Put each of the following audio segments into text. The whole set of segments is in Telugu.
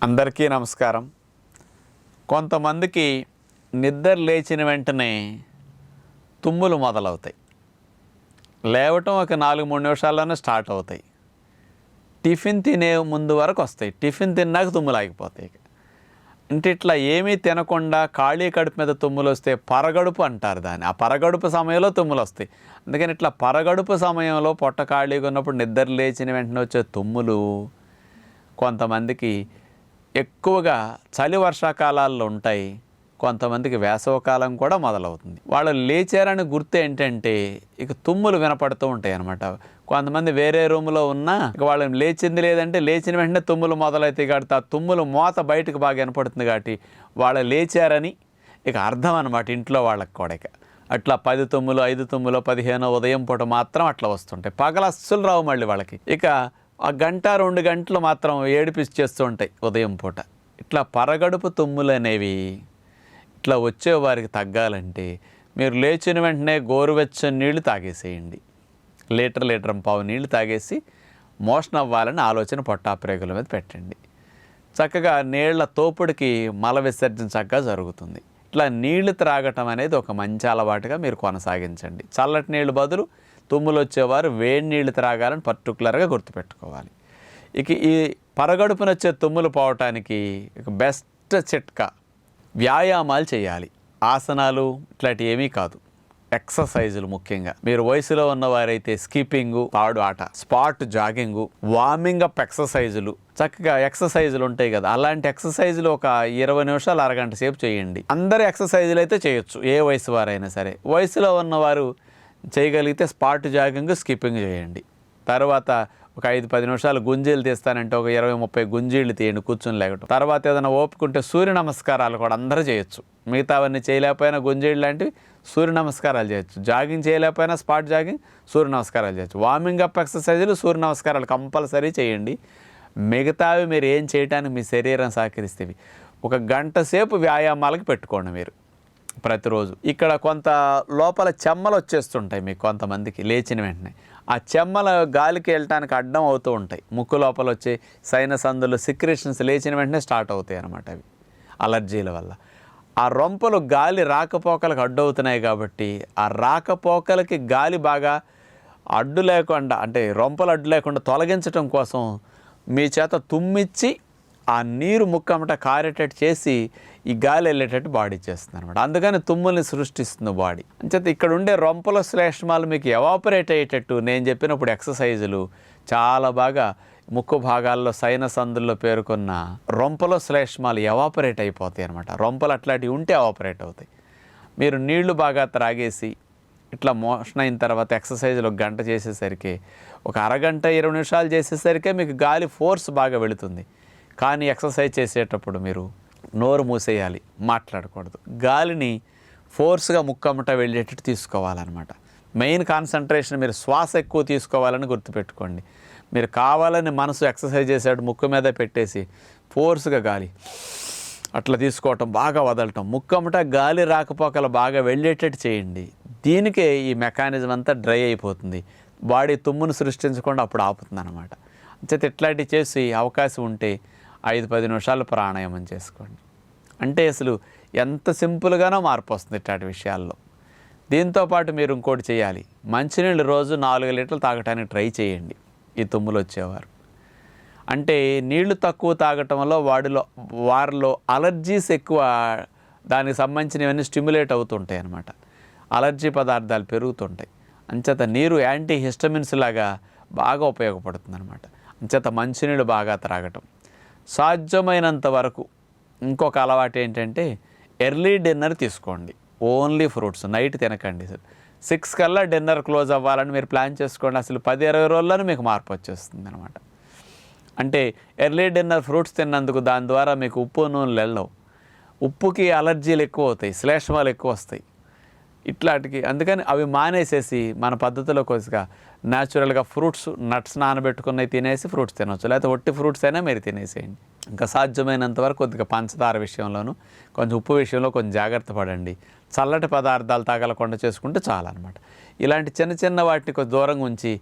అందరికీ నమస్కారం. కొంతమందికి నిద్ర లేచిన వెంటనే తుమ్ములు మొదలవుతాయి. లేవటం ఒక 4-3 నిమిషాల్లోనే స్టార్ట్ అవుతాయి. టిఫిన్ తినే ముందు వరకు వస్తాయి. టిఫిన్ తిన్నాక తుమ్ములు ఆగిపోతాయి. అంటే ఇట్లా ఏమీ తినకుండా ఖాళీ కడుపు మీద తుమ్ములు వస్తే పరగడుపు అంటారు దాన్ని. ఆ పరగడుపు సమయంలో తుమ్ములు వస్తాయి. అందుకని ఇట్లా పరగడుపు సమయంలో పొట్ట ఖాళీగా ఉన్నప్పుడు నిద్ర లేచిన వెంటనే వచ్చే తుమ్ములు కొంతమందికి ఎక్కువగా చలి వర్షాకాలాల్లో ఉంటాయి. కొంతమందికి వేసవకాలం కూడా మొదలవుతుంది. వాళ్ళు లేచారని గుర్తు ఏంటంటే ఇక తుమ్ములు వినపడుతూ ఉంటాయి అన్నమాట. కొంతమంది వేరే రూమ్లో ఉన్నా ఇక వాళ్ళు లేచింది లేదంటే లేచిన వెంటనే తుమ్ములు మొదలవుతాయి. కాబట్టి ఆ తుమ్ములు మోత బయటకు బాగా వినపడుతుంది. కాబట్టి వాళ్ళు లేచారని ఇక అర్థం అన్నమాట ఇంట్లో వాళ్ళకి కూడా. ఇక అట్లా 10 తుమ్ములు 5 తుమ్ములు 15 ఉదయం పూట మాత్రం అట్లా వస్తుంటాయి. పగల అస్సలు రావు మళ్ళీ వాళ్ళకి. ఇక ఆ 1-2 గంటలు మాత్రం ఏడిపిచ్చేస్తూ ఉంటాయి ఉదయం పూట. ఇట్లా పరగడుపు తుమ్ములు అనేవి ఇట్లా వచ్చే వారికి తగ్గాలంటే మీరు లేచిన వెంటనే గోరువెచ్చని నీళ్లు తాగేసేయండి. లీటర్ పావు నీళ్లు తాగేసి మోషన్ అవ్వాలని ఆలోచన పొట్టాప్రేగుల మీద పెట్టండి. చక్కగా నీళ్ల తోపుడికి మల విసర్జన చక్కగా జరుగుతుంది. ఇట్లా నీళ్లు త్రాగటం అనేది ఒక మంచి అలవాటుగా మీరు కొనసాగించండి. చల్లటి నీళ్ళు బదులు తుమ్ములు వచ్చేవారు వేడి నీళ్ళు త్రాగాలని పర్టికులర్గా గుర్తుపెట్టుకోవాలి. ఇక ఈ పరగడుపున వచ్చే తుమ్ములు పోవటానికి ఇక బెస్ట్ చిట్కా వ్యాయామాలు చేయాలి. ఆసనాలు ఇట్లాంటివి ఏమీ కాదు, ఎక్సర్సైజులు. ముఖ్యంగా మీరు వయసులో ఉన్నవారైతే స్కిప్పింగు, తాడు ఆట, స్పాట్ జాగింగు, వార్మింగ్ అప్ ఎక్సర్సైజులు, చక్కగా ఎక్సర్సైజులు ఉంటాయి కదా, అలాంటి ఎక్సర్సైజులు ఒక 20 నిమిషాలు అరగంట సేపు చేయండి. అందరు ఎక్సర్సైజులు అయితే చేయొచ్చు, ఏ వయసు వారైనా సరే. వయసులో ఉన్నవారు చేయగలిగితే స్పాట్ జాగింగ్, స్కిప్పింగ్ చేయండి. తర్వాత ఒక 5-10 నిమిషాలు గుంజీలు తీస్తానంటే ఒక 20-30 గుంజీళ్ళు తీయండి కూర్చొని లేకటం. తర్వాత ఏదైనా ఓపుకుంటే సూర్య నమస్కారాలు కూడా అందరూ చేయొచ్చు. మిగతావన్నీ చేయలేకపోయినా గుంజీళ్ళు లాంటివి సూర్య నమస్కారాలు చేయొచ్చు. జాగింగ్ చేయలేకపోయినా స్పాట్ జాగింగ్, సూర్య నమస్కారాలు చేయొచ్చు. వార్మింగ్ అప్ ఎక్సర్సైజులు, సూర్య నమస్కారాలు కంపల్సరీ చేయండి. మిగతావి మీరు ఏం చేయడానికి మీ శరీరం సహకరిస్తేవి ఒక గంట సేపు వ్యాయామాలకు పెట్టుకోండి మీరు ప్రతిరోజు. ఇక్కడ కొంత లోపల చెమ్మలు వచ్చేస్తుంటాయి మీకు కొంతమందికి లేచిన వెంటనే. ఆ చెమ్మల గాలికి వెళ్ళటానికి అడ్డం అవుతూ ఉంటాయి. ముక్కు లోపల వచ్చే సైనస్ అందులో సిక్రేషన్స్ లేచిన వెంటనే స్టార్ట్ అవుతాయి అన్నమాట. అవి అలర్జీల వల్ల. ఆ రొంపలు గాలి రాకపోకలకు అడ్డు అవుతున్నాయి కాబట్టి ఆ రాకపోకలకి గాలి బాగా అడ్డు లేకుండా, అంటే రొంపలు అడ్డు లేకుండా తొలగించడం కోసం మీ చేత తుమ్మిచ్చి ఆ నీరు ముక్కమట కారేటట్టు చేసి ఈ గాలి వెళ్ళేటట్టు బాడీ చేస్తుంది అనమాట. అందుకని తుమ్ముల్ని సృష్టిస్తుంది బాడీ. అంచేత ఇక్కడ ఉండే రొంపల శ్లేష్మాలు మీకు ఎవాపరేట్ అయ్యేటట్టు నేను చెప్పినప్పుడు ఎక్సర్సైజులు చాలా బాగా ముక్కు భాగాల్లో సైనస్ అందుల్లో పేరుకున్న రొంపల శ్లేష్మాలు ఎవాపరేట్ అయిపోతాయి అనమాట. రొంపలు అట్లాంటివి ఉంటే ఎవాపరేట్ అవుతాయి. మీరు నీళ్లు బాగా త్రాగేసి ఇట్లా మోషన్ అయిన తర్వాత ఎక్సర్సైజులు ఒక గంట చేసేసరికి, ఒక అరగంట 20 నిమిషాలు చేసేసరికే మీకు గాలి ఫోర్స్ బాగా వెళుతుంది. కానీ ఎక్సర్సైజ్ చేసేటప్పుడు మీరు నోరు మూసేయాలి, మాట్లాడకూడదు. గాలిని ఫోర్స్గా ముక్కమ్మట వెళ్ళేటట్టు తీసుకోవాలన్నమాట. మెయిన్ కాన్సన్ట్రేషన్ మీరు శ్వాస ఎక్కువ తీసుకోవాలని గుర్తుపెట్టుకోండి. మీరు కావాలని మనసు ఎక్సర్సైజ్ చేసేటప్పుడు ముక్కు మీద పెట్టేసి ఫోర్స్గా గాలి అట్లా తీసుకోవటం, బాగా వదలటం, ముక్కమ్మట గాలి రాకపోకలు బాగా వెళ్ళేటట్టు చేయండి. దీనికే ఈ మెకానిజం అంతా డ్రై అయిపోతుంది. బాడీ తుమ్మును సృష్టించకుండా అప్పుడు ఆపుతుంది అనమాట. అంచేత ఇట్లాంటివి చేసి అవకాశం ఉంటే 5-10 నిమిషాలు ప్రాణాయామం చేసుకోండి. అంటే అసలు ఎంత సింపుల్గానో మార్పు వస్తుంది ఇట్లాంటి విషయాల్లో. దీంతోపాటు మీరు ఇంకోటి చేయాలి. మంచినీళ్ళు రోజు 4 లీటర్లు తాగటానికి ట్రై చేయండి ఈ తుమ్ములు వచ్చేవారు. అంటే నీళ్లు తక్కువ తాగటం వల్ల వారిలో అలర్జీస్ ఎక్కువ, దానికి సంబంధించినవన్నీ స్టిమ్యులేట్ అవుతుంటాయి అన్నమాట. అలర్జీ పదార్థాలు పెరుగుతుంటాయి. అంచేత నీరు యాంటీ హిస్టమిన్స్ లాగా బాగా ఉపయోగపడుతుంది అనమాట. అంచేత మంచినీళ్ళు బాగా త్రాగటం. సాధ్యమైనంత వరకు ఇంకొక అలవాటు ఏంటంటే ఎర్లీ డిన్నర్ తీసుకోండి. ఓన్లీ ఫ్రూట్స్, నైట్ తినకండి. 6 కల్లా డిన్నర్ క్లోజ్ అవ్వాలని మీరు ప్లాన్ చేసుకోండి. అసలు 10-20 రోజుల్లోనే మీకు మార్పు వచ్చేస్తుంది అనమాట. అంటే ఎర్లీ డిన్నర్ ఫ్రూట్స్ తిన్నందుకు దాని ద్వారా మీకు ఉప్పు నూనెలు వెళ్ళవు. ఉప్పుకి అలర్జీలు ఎక్కువ అవుతాయి, శ్లేష్మాలు ఎక్కువ వస్తాయి ఇట్లాంటికి. అందుకని అవి మానేసేసి మన పద్ధతిలో కొద్దిగా న్యాచురల్గా ఫ్రూట్స్, నట్స్ నానబెట్టుకున్నవి తినేసి ఫ్రూట్స్ తినవచ్చు. లేకపోతే ఒట్టి ఫ్రూట్స్ అయినా మీరు తినేసేయండి. ఇంకా సాధ్యమైనంత వరకు కొద్దిగా పంచదార విషయంలోనూ కొంచెం ఉప్పు విషయంలో కొంచెం జాగ్రత్త పడండి. చల్లటి పదార్థాలు తగలకుండా చేసుకుంటే చాలన్నమాట. ఇలాంటి చిన్న చిన్న వాటిని కొంచెం దూరంగా ఉంచి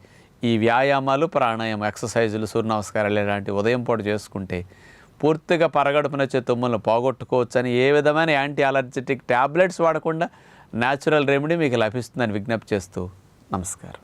ఈ వ్యాయామాలు, ప్రాణాయామం, ఎక్సర్సైజులు, సూర్య నమస్కారాలు ఇలాంటి ఉదయం పూట చేసుకుంటే పూర్తిగా పరగడుపునొచ్చే తుమ్ములను పోగొట్టుకోవచ్చని, ఏ విధమైన యాంటీ అలర్జెటిక్ ట్యాబ్లెట్స్ వాడకుండా న్యాచురల్ రెమెడీ మీకు లభిస్తుందని విజ్ఞప్తి చేస్తూ నమస్కారం.